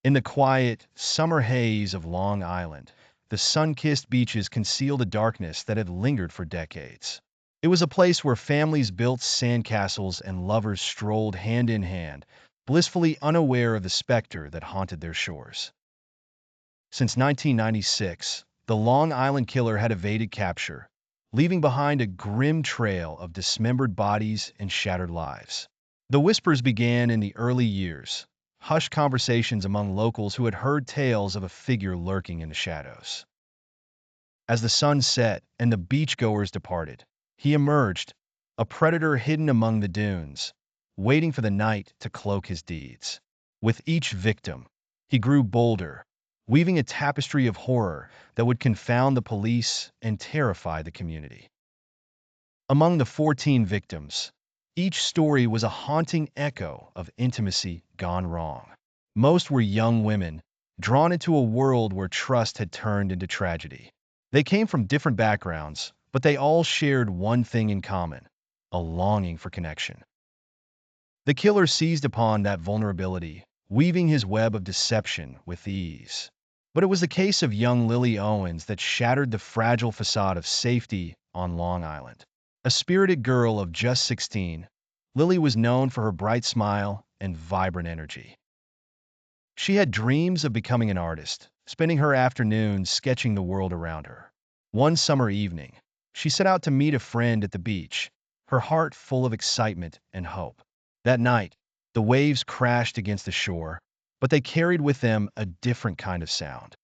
In the quiet, summer haze of Long Island, the sun-kissed beaches concealed a darkness that had lingered for decades. It was a place where families built sandcastles and lovers strolled hand in hand, blissfully unaware of the specter that haunted their shores. Since 1996, the Long Island killer had evaded capture, leaving behind a grim trail of dismembered bodies and shattered lives. The whispers began in the early years, hushed conversations among locals who had heard tales of a figure lurking in the shadows. As the sun set and the beachgoers departed, he emerged, a predator hidden among the dunes, waiting for the night to cloak his deeds. With each victim, he grew bolder, weaving a tapestry of horror that would confound the police and terrify the community. Among the 14 victims, each story was a haunting echo of intimacy gone wrong. Most were young women, drawn into a world where trust had turned into tragedy. They came from different backgrounds, but they all shared one thing in common: a longing for connection. The killer seized upon that vulnerability, weaving his web of deception with ease. But it was the case of young Lily Owens that shattered the fragile facade of safety on Long Island. A spirited girl of just 16, Lily was known for her bright smile and vibrant energy. She had dreams of becoming an artist, spending her afternoons sketching the world around her. One summer evening, she set out to meet a friend at the beach, her heart full of excitement and hope. That night, the waves crashed against the shore, but they carried with them a different kind of sound.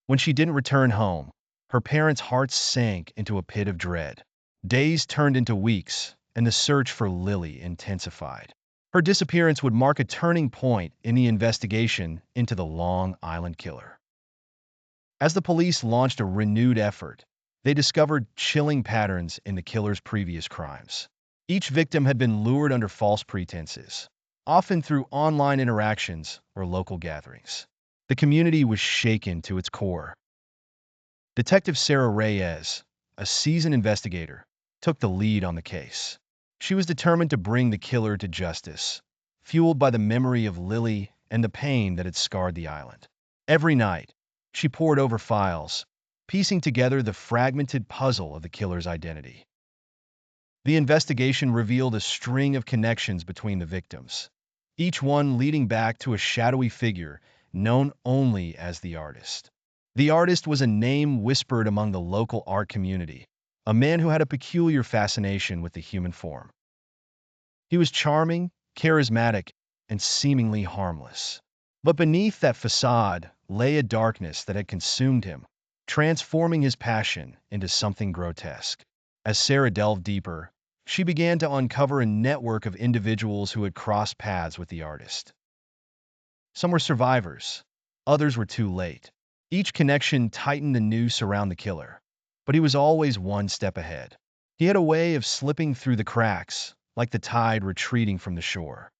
When she didn't return home, her parents' hearts sank into a pit of dread. Days turned into weeks, and the search for Lily intensified. Her disappearance would mark a turning point in the investigation into the Long Island killer. As the police launched a renewed effort, they discovered chilling patterns in the killer's previous crimes. Each victim had been lured under false pretenses, often through online interactions or local gatherings. The community was shaken to its core. Detective Sarah Reyes, a seasoned investigator, took the lead on the case. She was determined to bring the killer to justice, fueled by the memory of Lily and the pain that had scarred the island. Every night, she pored over files, piecing together the fragmented puzzle of the killer's identity. The investigation revealed a string of connections between the victims, each one leading back to a shadowy figure known only as the artist. The artist was a name whispered among the local art community, a man who had a peculiar fascination with the human form. He was charming, charismatic, and seemingly harmless. But beneath that facade lay a darkness that had consumed him, transforming his passion into something grotesque. As Sarah delved deeper, she began to uncover a network of individuals who had crossed paths with the artist. Some were survivors, others were too late. Each connection tightened the noose around the killer, but he was always one step ahead. He had a way of slipping through the cracks, like the tide retreating from the shore.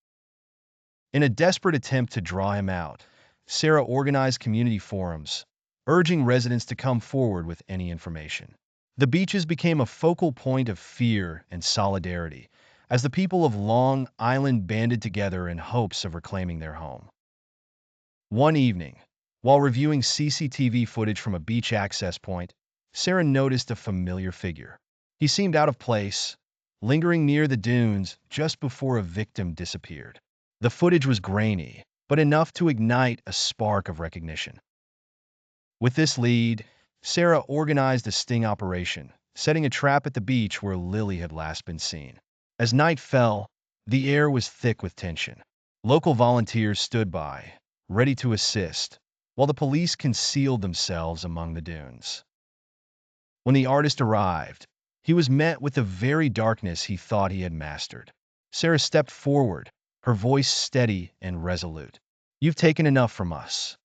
In a desperate attempt to draw him out, Sarah organized community forums, urging residents to come forward with any information. The beaches became a focal point of fear and solidarity as the people of Long Island banded together in hopes of reclaiming their home. One evening, while reviewing CCTV footage from a beach access point, Sarah noticed a familiar figure. He seemed out of place, lingering near the dunes just before a victim disappeared. The footage was grainy, but enough to ignite a spark of recognition. With this lead, Sarah organized a sting operation, setting a trap at the beach where Lily had last been seen. As night fell, the air was thick with tension. Local volunteers stood by, ready to assist, while the police concealed themselves among the dunes. When the artist arrived, he was met with the very darkness he thought he had mastered. Sarah stepped forward, her voice steady and resolute. "You've taken enough from us.